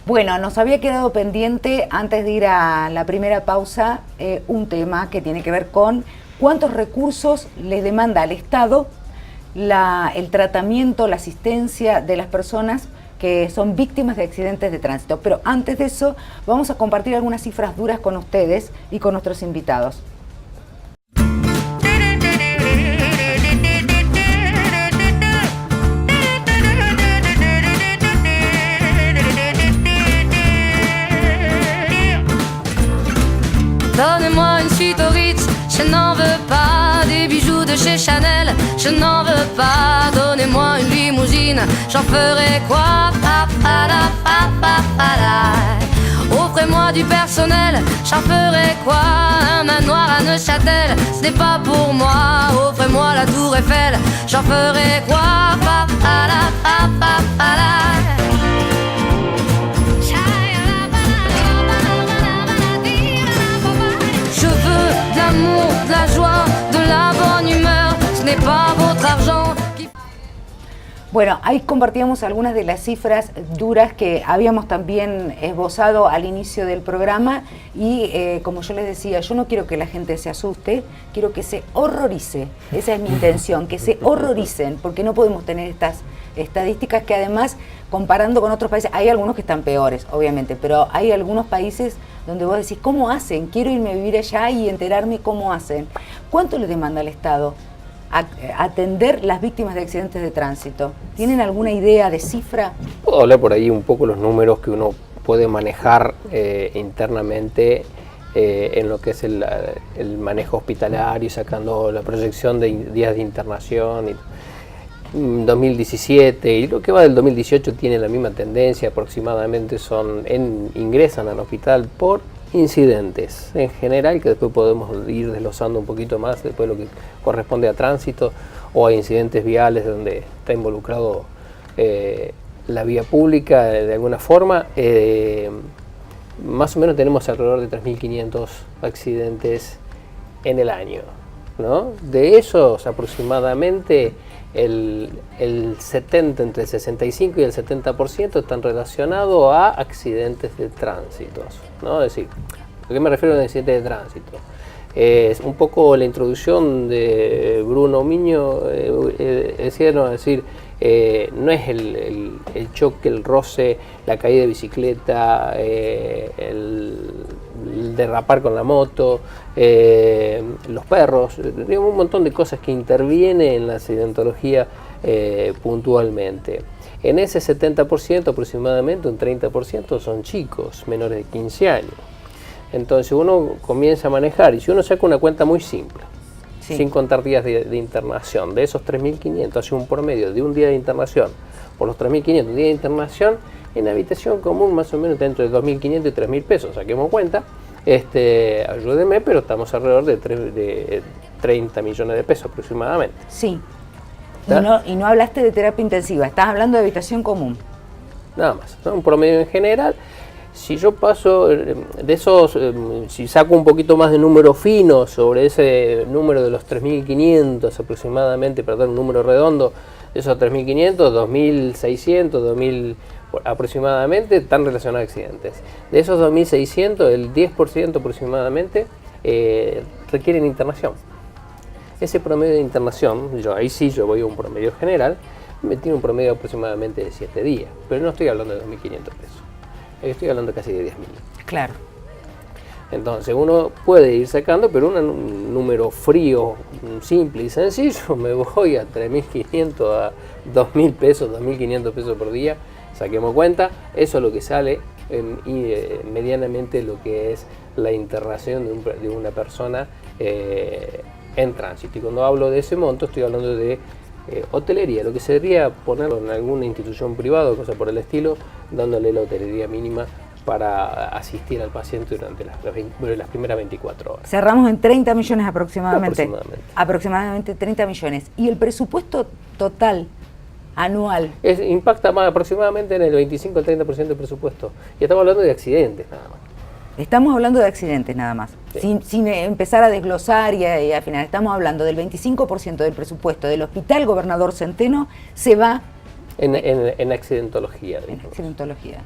Bueno, nos había quedado pendiente, antes de ir a la primera pausa, un tema que tiene que ver con cuántos recursos les demanda al Estado el tratamiento, la asistencia de las personas que son víctimas de accidentes de tránsito. Pero antes de eso, vamos a compartir algunas cifras duras con ustedes y con nuestros invitados. Donnez-moi une suite au Ritz, je n'en veux pas. Des bijoux de chez Chanel, je n'en veux pas. Donnez-moi une limousine, j'en ferai quoi? Offrez-moi du personnel, j'en ferai quoi? Un manoir à Neuchâtel, ce n'est pas pour moi. Offrez-moi la tour Eiffel, j'en ferai quoi? De la joie, de la bonne humeur, ce n'est pas votre argent. Bueno, ahí compartíamos algunas de las cifras duras que habíamos también esbozado al inicio del programa y como yo les decía, yo no quiero que la gente se asuste, quiero que se horrorice, esa es mi intención, que se horroricen, porque no podemos tener estas estadísticas que además, comparando con otros países, hay algunos que están peores, obviamente, pero hay algunos países donde vos decís, ¿cómo hacen? Quiero irme a vivir allá y enterarme cómo hacen. ¿Cuánto le demanda al Estado atender las víctimas de accidentes de tránsito? ¿Tienen alguna idea de cifra? Puedo hablar por ahí un poco los números que uno puede manejar internamente en lo que es el manejo hospitalario, sacando la proyección de días de internación. 2017 y lo que va del 2018 tiene la misma tendencia, aproximadamente ingresan al hospital por incidentes en general, que después podemos ir desglosando un poquito más, después lo que corresponde a tránsito o a incidentes viales donde está involucrado la vía pública de alguna forma. Más o menos tenemos alrededor de 3.500 accidentes en el año, ¿no? De esos aproximadamente el 70, entre el 65 y el 70% están relacionados a accidentes de tránsito, ¿no? Es decir, ¿a qué me refiero a accidentes de tránsito? Es un poco la introducción de Bruno Miño, decía, no, es decir, no es el choque, el roce, la caída de bicicleta, el derrapar con la moto, los perros, digamos, un montón de cosas que intervienen en la accidentología puntualmente. En ese 70% aproximadamente un 30% son chicos menores de 15 años. Entonces uno comienza a manejar y si uno saca una cuenta muy simple, sí, sin contar días de internación, de esos 3.500 hace un promedio de un día de internación por los 3.500 días de internación, en habitación común más o menos entre 2.500 y 3.000 pesos, saquemos cuenta, ayúdenme, pero estamos alrededor de 30 millones de pesos aproximadamente. Sí, y no hablaste de terapia intensiva, estás hablando de habitación común. Nada más, ¿no? Un promedio en general. Si yo paso de esos, si saco un poquito más de número fino sobre ese número de los 3.500 aproximadamente, para dar un número redondo, de esos 3.500, 2.600, 2.000 aproximadamente están relacionados a accidentes. De esos 2.600, el 10% aproximadamente requieren internación. Ese promedio de internación, ahí sí yo voy a un promedio general, me tiene un promedio aproximadamente de 7 días, pero no estoy hablando de 2.500 pesos. Estoy hablando casi de 10.000. Claro. Entonces uno puede ir sacando, pero un número frío, simple y sencillo, me voy a 3.500 a 2.000 pesos, 2.500 pesos por día, saquemos cuenta, eso es lo que sale medianamente lo que es la internación de una persona en tránsito. Y cuando hablo de ese monto estoy hablando de hotelería, lo que sería ponerlo en alguna institución privada o cosa por el estilo, dándole la hotelería mínima para asistir al paciente durante las primeras 24 horas. Cerramos en 30 millones aproximadamente. Aproximadamente 30 millones. ¿Y el presupuesto total anual? Impacta más aproximadamente en el 25 al 30% del presupuesto. Y estamos hablando de accidentes nada más. Estamos hablando de accidentes nada más, sí, sin empezar a desglosar y al final. Estamos hablando del 25% del presupuesto del Hospital Gobernador Centeno se va En accidentología. En accidentología.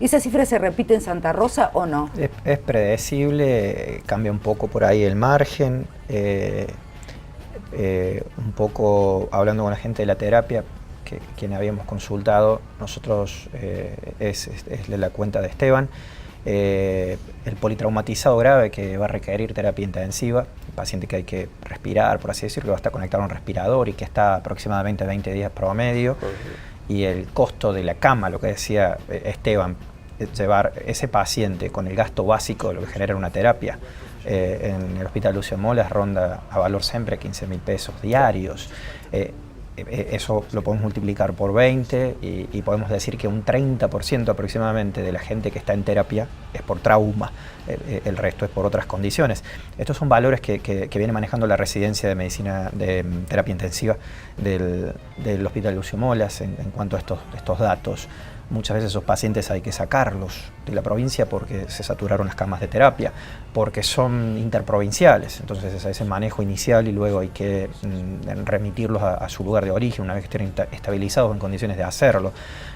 ¿Esa cifra se repite en Santa Rosa o no? Es predecible, cambia un poco por ahí el margen. Un poco hablando con la gente de la terapia, quien habíamos consultado, nosotros es la cuenta de Esteban, el politraumatizado grave que va a requerir terapia intensiva, el paciente que hay que respirar, por así decirlo, que va a estar conectado a un respirador y que está aproximadamente 20 días promedio, y el costo de la cama, lo que decía Esteban, llevar ese paciente con el gasto básico de lo que genera una terapia, en el Hospital Lucio Molas ronda a valor siempre 15.000 pesos diarios. Eso lo podemos multiplicar por 20 y podemos decir que un 30% aproximadamente de la gente que está en terapia es por trauma, el resto es por otras condiciones. Estos son valores que viene manejando la residencia de medicina de terapia intensiva del Hospital Lucio Molas en cuanto a estos datos. Muchas veces esos pacientes hay que sacarlos de la provincia porque se saturaron las camas de terapia, porque son interprovinciales, entonces es ese manejo inicial y luego hay que remitirlos a su lugar de origen una vez que estén estabilizados en condiciones de hacerlo,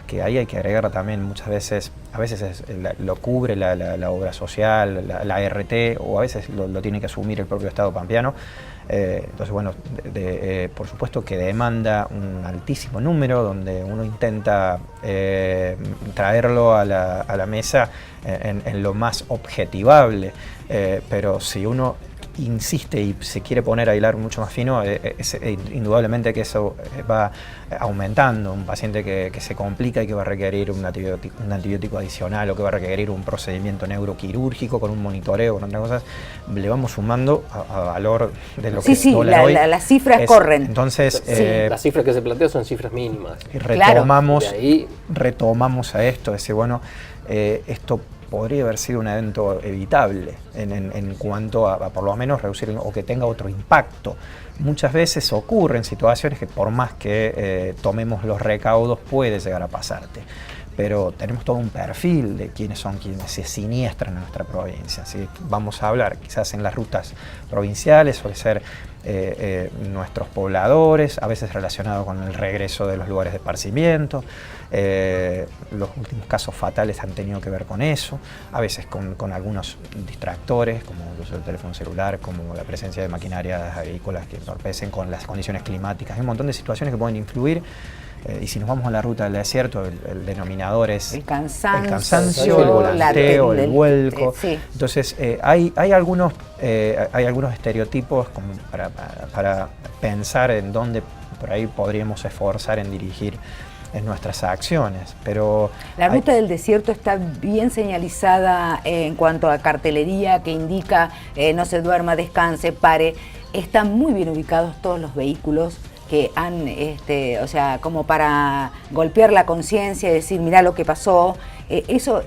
que ahí hay que agregar también muchas veces, a veces lo cubre la obra social, la ART, o a veces lo tiene que asumir el propio Estado pampeano. Entonces, bueno, por supuesto que demanda un altísimo número, donde uno intenta traerlo a la mesa en lo más objetivable, pero si uno insiste y se quiere poner a hilar mucho más fino, indudablemente que eso va aumentando. Un paciente que se complica y que va a requerir un antibiótico adicional o que va a requerir un procedimiento neuroquirúrgico con un monitoreo, con otras cosas, le vamos sumando a valor de lo que es dólar hoy. Las cifras corren. Entonces, las cifras que se plantean son cifras mínimas. Y retomamos a esto, ese bueno, esto podría haber sido un evento evitable en cuanto a por lo menos reducir o que tenga otro impacto. Muchas veces ocurren situaciones que por más que tomemos los recaudos puede llegar a pasarte. Pero tenemos todo un perfil de quiénes son quienes se siniestran en nuestra provincia. Así que vamos a hablar quizás en las rutas provinciales, suele ser nuestros pobladores, a veces relacionado con el regreso de los lugares de esparcimiento. Los últimos casos fatales han tenido que ver con eso, a veces con algunos distractores, como el uso del teléfono celular, como la presencia de maquinarias agrícolas que entorpecen con las condiciones climáticas. Hay un montón de situaciones que pueden influir. Y si nos vamos a la ruta del desierto, el denominador es el cansancio, el volanteo, el vuelco. Sí. Entonces, hay algunos estereotipos como para pensar en dónde por ahí podríamos esforzar en dirigir en nuestras acciones, pero... La ruta del desierto está bien señalizada en cuanto a cartelería que indica no se duerma, descanse, pare. Están muy bien ubicados todos los vehículos que han, o sea, como para golpear la conciencia y decir, mirá lo que pasó. Eso,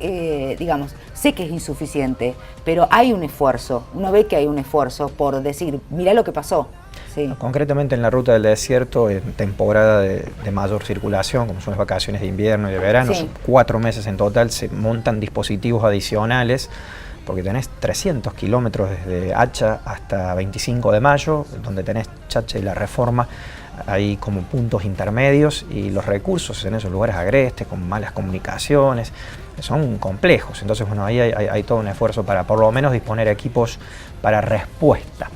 digamos, sé que es insuficiente, pero hay un esfuerzo. Uno ve que hay un esfuerzo por decir, mirá lo que pasó. Sí. Concretamente en la ruta del desierto, en temporada de mayor circulación, como son las vacaciones de invierno y de verano, sí, son 4 meses en total, se montan dispositivos adicionales, porque tenés 300 kilómetros desde Hacha hasta 25 de mayo, donde tenés Chacha y La Reforma, hay como puntos intermedios y los recursos en esos lugares agrestes, con malas comunicaciones, son complejos. Entonces, bueno, ahí hay todo un esfuerzo para por lo menos disponer equipos para respuesta.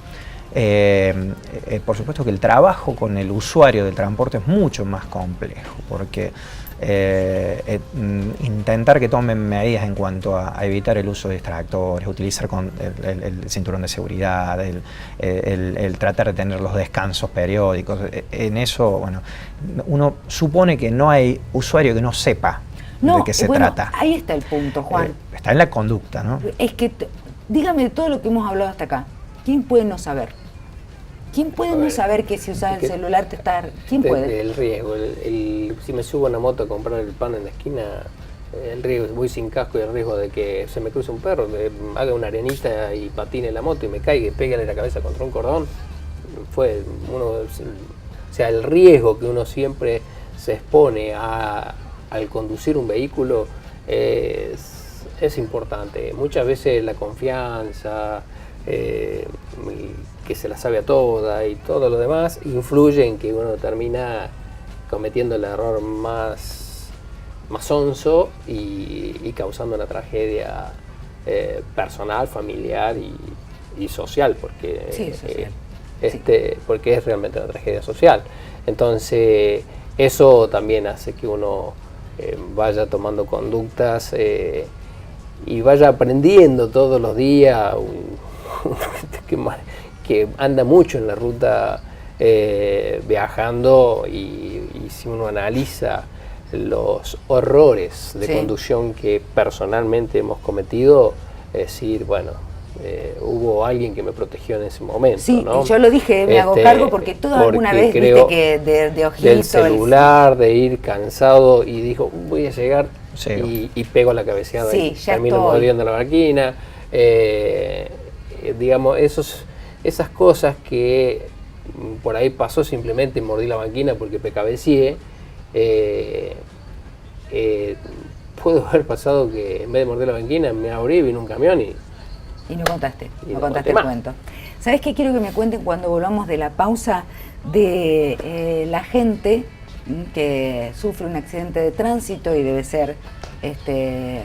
Por supuesto que el trabajo con el usuario del transporte es mucho más complejo, porque intentar que tomen medidas en cuanto a evitar el uso de distractores, utilizar con el cinturón de seguridad, el tratar de tener los descansos periódicos, en eso, bueno, uno supone que no hay usuario que no sepa de qué se trata. Ahí está el punto, Juan. Está en la conducta, ¿no? Es que, dígame de todo lo que hemos hablado hasta acá, ¿quién puede no saber? ¿Quién puede no saber que si usas el celular te está... ¿Quién puede? El riesgo. Si me subo a una moto a comprar el pan en la esquina, el riesgo, voy sin casco y el riesgo de que se me cruce un perro, haga una arenita y patine la moto y me caiga y pégale la cabeza contra un cordón. O sea, el riesgo que uno siempre se expone al conducir un vehículo es importante. Muchas veces la confianza... que se la sabe a toda y todo lo demás influye en que uno termina cometiendo el error más sonso y causando una tragedia personal, familiar y social, porque, Sí, social. porque es realmente una tragedia social. Entonces, eso también hace que uno vaya tomando conductas y vaya aprendiendo todos los días, que anda mucho en la ruta viajando, y si uno analiza los horrores de conducción que personalmente hemos cometido, es decir, bueno, hubo alguien que me protegió en ese momento. Sí, ¿no? Yo lo dije, me hago cargo porque alguna vez viste que de ojito. Del celular, de ir cansado y dijo, voy a llegar, y pego la cabeceada y termino mordiendo la barquina. Digamos, esas cosas que por ahí pasó, simplemente mordí la banquina porque me cabeceé. Pudo haber pasado que en vez de morder la banquina me abrí, vino un camión y no contaste, no contaste el cuento. ¿Sabes qué quiero que me cuenten cuando volvamos de la pausa? De la gente que sufre un accidente de tránsito y debe ser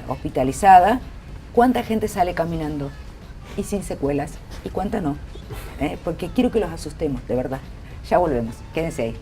hospitalizada. ¿Cuánta gente sale caminando y sin secuelas? ¿Y cuánta no? Porque quiero que los asustemos, de verdad. Ya volvemos, quédense ahí.